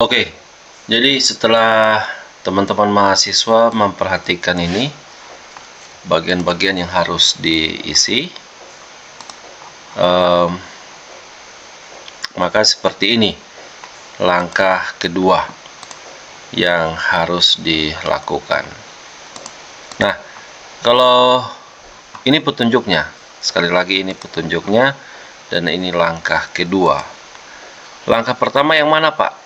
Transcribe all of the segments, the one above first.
Oke, jadi setelah teman-teman mahasiswa memperhatikan ini, bagian-bagian yang harus diisi, maka seperti ini langkah kedua yang harus dilakukan. Nah, kalau ini petunjuknya, sekali lagi ini petunjuknya, dan ini langkah kedua. Langkah pertama yang mana, Pak?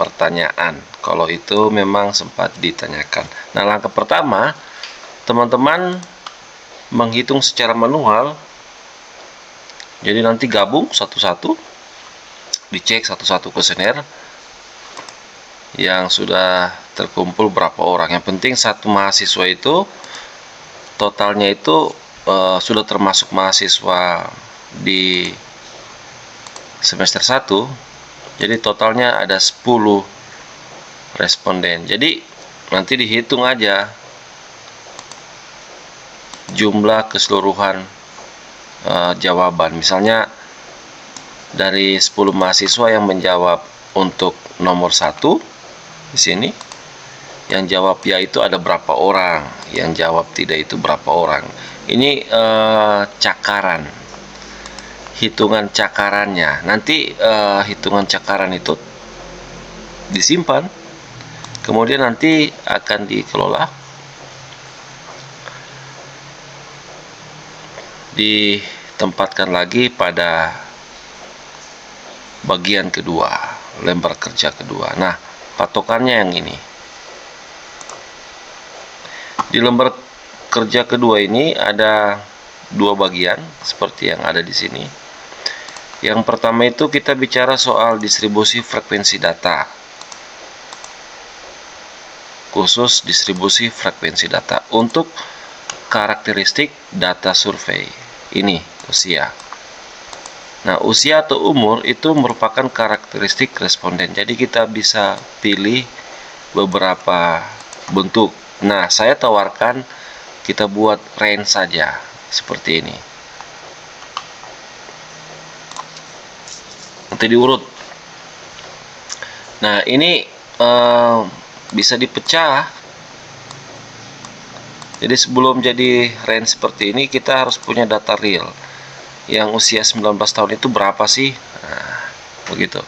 Pertanyaan, kalau itu memang sempat ditanyakan. Nah, langkah pertama, teman-teman menghitung secara manual. Jadi nanti gabung satu-satu, dicek satu-satu kuesioner yang sudah terkumpul berapa orang. Yang penting satu mahasiswa itu totalnya itu sudah termasuk mahasiswa di semester 1. Jadi totalnya ada 10 responden. Jadi nanti dihitung aja jumlah keseluruhan jawaban. Misalnya dari 10 mahasiswa yang menjawab untuk nomor 1 di sini, yang jawab ya itu ada berapa orang, yang jawab tidak itu berapa orang. Ini cakaran, hitungan cakarannya. Nanti hitungan cakaran itu disimpan, kemudian nanti akan dikelola, ditempatkan lagi pada bagian kedua, lembar kerja kedua. Nah, patokannya yang ini. Di lembar kerja kedua ini ada dua bagian seperti yang ada di sini. Yang pertama itu kita bicara soal distribusi frekuensi data. Khusus distribusi frekuensi data untuk karakteristik data survei. Ini usia. Nah, usia atau umur itu merupakan karakteristik responden. Jadi kita bisa pilih beberapa bentuk. Nah, saya tawarkan kita buat range saja seperti ini. Nanti diurut. Nah, ini bisa dipecah. Jadi sebelum jadi range seperti ini, kita harus punya data real. Yang usia 19 tahun itu berapa sih? Nah, begitu.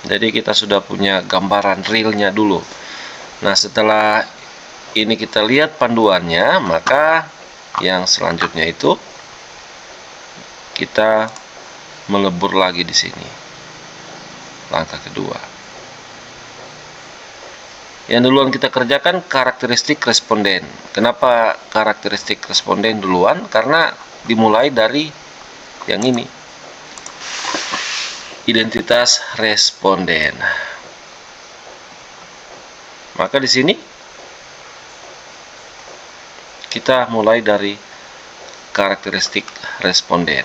Jadi kita sudah punya gambaran realnya dulu. Nah, setelah ini kita lihat panduannya, maka yang selanjutnya itu kita melebur lagi di sini. Langkah kedua. Yang duluan kita kerjakan karakteristik responden. Kenapa karakteristik responden duluan? Karena dimulai dari yang ini. Identitas responden. Maka di sini kita mulai dari karakteristik responden.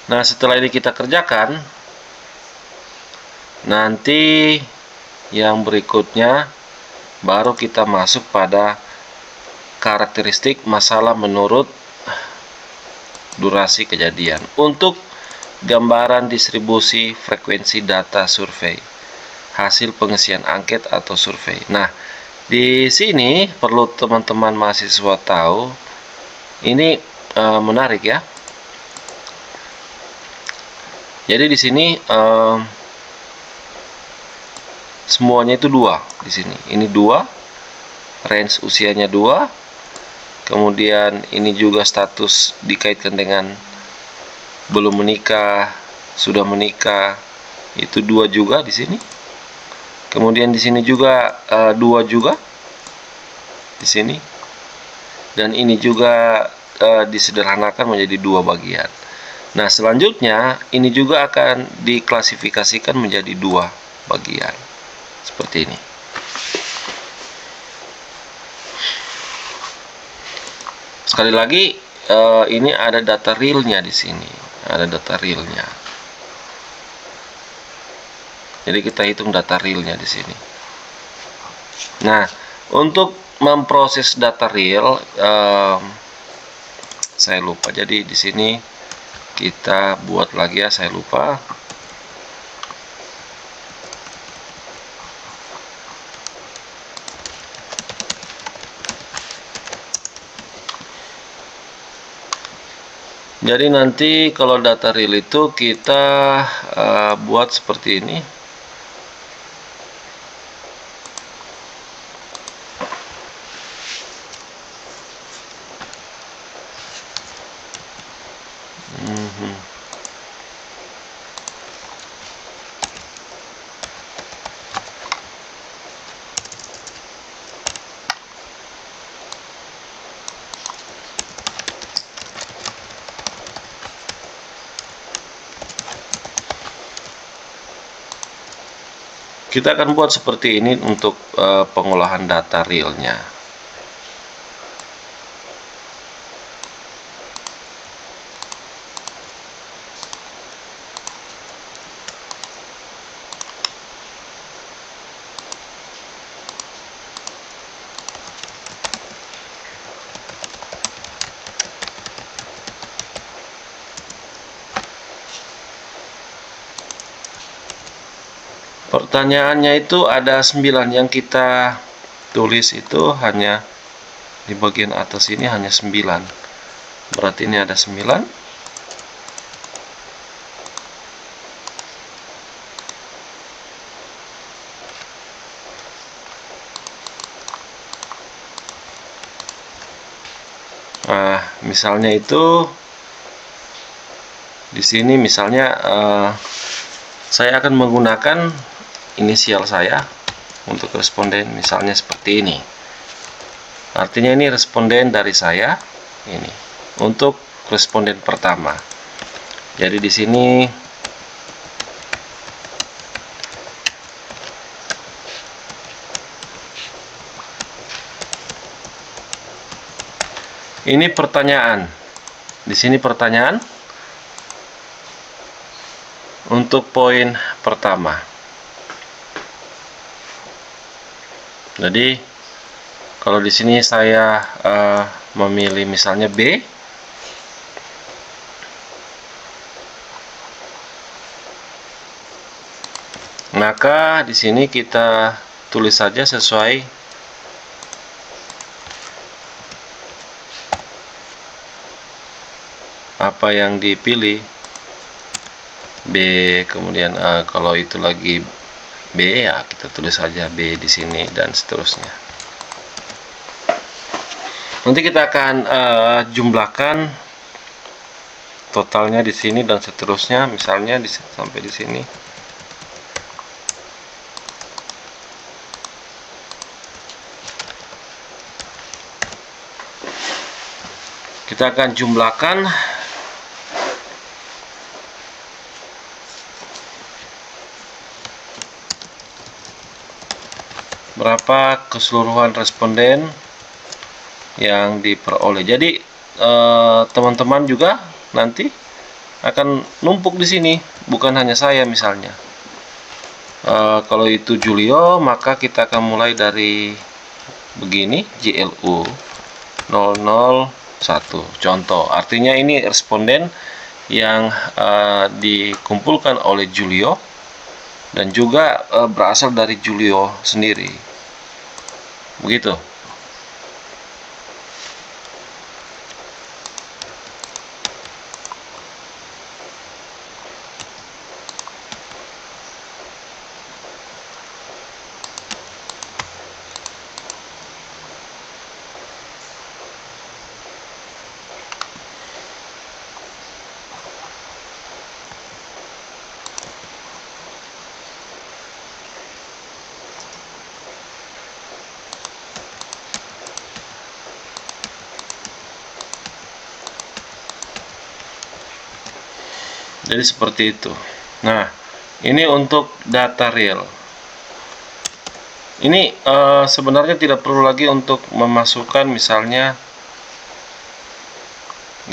Nah, setelah ini kita kerjakan, nanti yang berikutnya baru kita masuk pada karakteristik masalah menurut durasi kejadian untuk gambaran distribusi frekuensi data survei, hasil pengisian angket atau survei. Nah, di sini perlu teman-teman mahasiswa tahu, ini menarik ya. Jadi di sini semuanya itu 2 di sini. Ini 2, range usianya 2. Kemudian ini juga status dikaitkan dengan belum menikah, sudah menikah, itu 2 juga di sini. Kemudian di sini juga 2 juga di sini. Dan ini juga disederhanakan menjadi 2 bagian. Nah, selanjutnya ini juga akan diklasifikasikan menjadi 2 bagian. Seperti ini. Sekali lagi, ini ada data realnya di sini. Ada data realnya. Jadi kita hitung data realnya di sini. Nah, untuk memproses data real, saya lupa. Jadi di sini kita buat lagi ya, saya lupa. Jadi nanti kalau data real itu kita buat seperti ini. Kita akan buat seperti ini untuk pengolahan data realnya. Pertanyaannya itu ada 9, yang kita tulis itu hanya di bagian atas ini hanya 9. Berarti ini ada 9. Nah, misalnya itu di sini misalnya saya akan menggunakan inisial saya untuk responden, misalnya seperti ini. Artinya ini responden dari saya ini untuk responden pertama. Jadi di sini ini pertanyaan. Di sini pertanyaan untuk poin pertama. Jadi kalau di sini saya memilih misalnya B, maka di sini kita tulis saja sesuai apa yang dipilih. B, kemudian kalau itu lagi B, ya kita tulis saja B di sini dan seterusnya. Nanti kita akan jumlahkan totalnya di sini dan seterusnya, misalnya sampai di sini. Kita akan jumlahkan berapa keseluruhan responden yang diperoleh. Jadi teman-teman juga nanti akan numpuk di sini, bukan hanya saya misalnya. Kalau itu Julio, maka kita akan mulai dari begini, JLU 001 contoh. Artinya ini responden yang dikumpulkan oleh Julio dan juga berasal dari Julio sendiri. Begitu. Jadi seperti itu. Nah, ini untuk data real. Ini sebenarnya tidak perlu lagi untuk memasukkan misalnya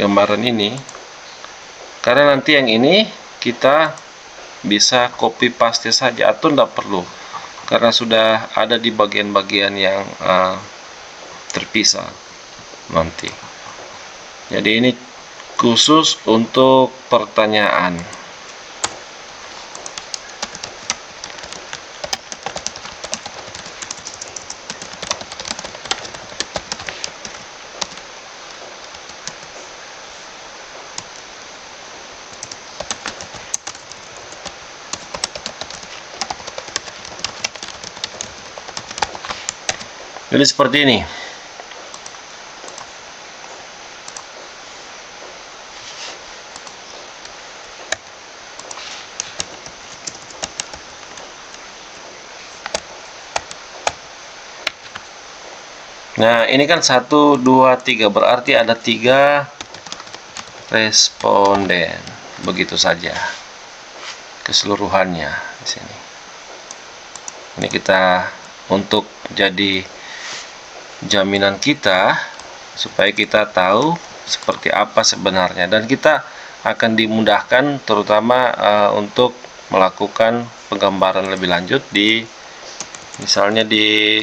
gambaran ini, karena nanti yang ini kita bisa copy paste saja atau tidak perlu, karena sudah ada di bagian-bagian yang terpisah nanti. Jadi ini khusus untuk pertanyaan. Jadi seperti ini. Nah, ini kan 1, 2, 3, berarti ada 3 responden. Begitu saja keseluruhannya di sini. Ini kita untuk jadi jaminan kita supaya kita tahu seperti apa sebenarnya, dan kita akan dimudahkan terutama untuk melakukan penggambaran lebih lanjut di misalnya di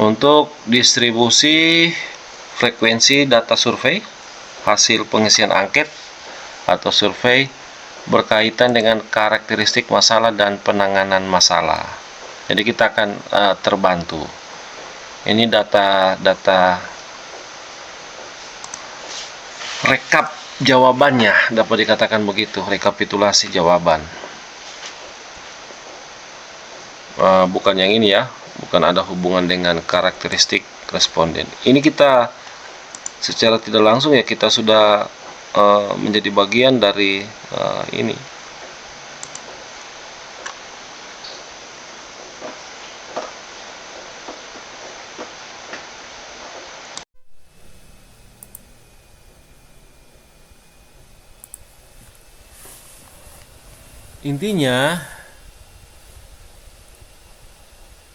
untuk distribusi frekuensi data survei hasil pengisian angket atau survei berkaitan dengan karakteristik masalah dan penanganan masalah. Jadi kita akan terbantu. Ini data rekap jawabannya, dapat dikatakan begitu, rekapitulasi jawaban. Bukan yang ini ya, bukan ada hubungan dengan karakteristik responden. Ini kita secara tidak langsung ya, kita sudah menjadi bagian dari ini. Intinya,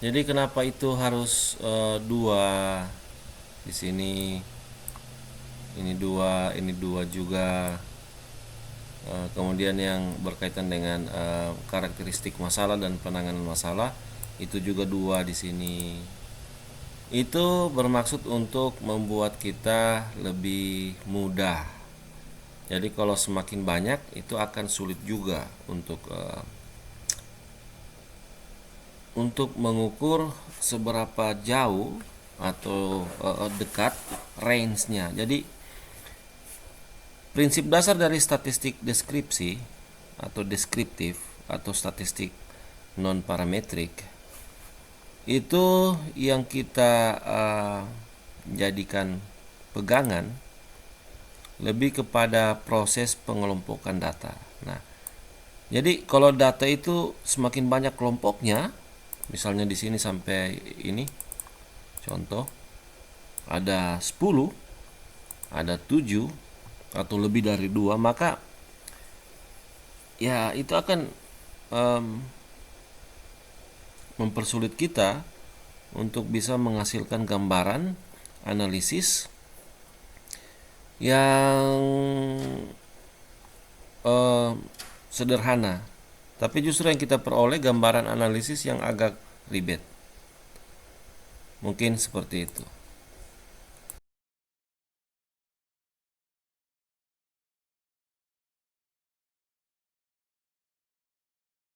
jadi kenapa itu harus 2 di sini? Ini 2 juga. Kemudian yang berkaitan dengan karakteristik masalah dan penanganan masalah itu juga 2 di sini. Itu bermaksud untuk membuat kita lebih mudah. Jadi kalau semakin banyak itu akan sulit juga untuk mengukur seberapa jauh atau dekat range-nya. Jadi prinsip dasar dari statistik deskripsi atau deskriptif atau statistik non parametrik itu yang kita jadikan pegangan lebih kepada proses pengelompokan data. Nah, jadi kalau data itu semakin banyak kelompoknya, misalnya di sini sampai ini contoh ada 10, ada 7 atau lebih dari 2, maka ya itu akan mempersulit kita untuk bisa menghasilkan gambaran analisis yang sederhana, tapi justru yang kita peroleh gambaran analisis yang agak ribet. Mungkin seperti itu.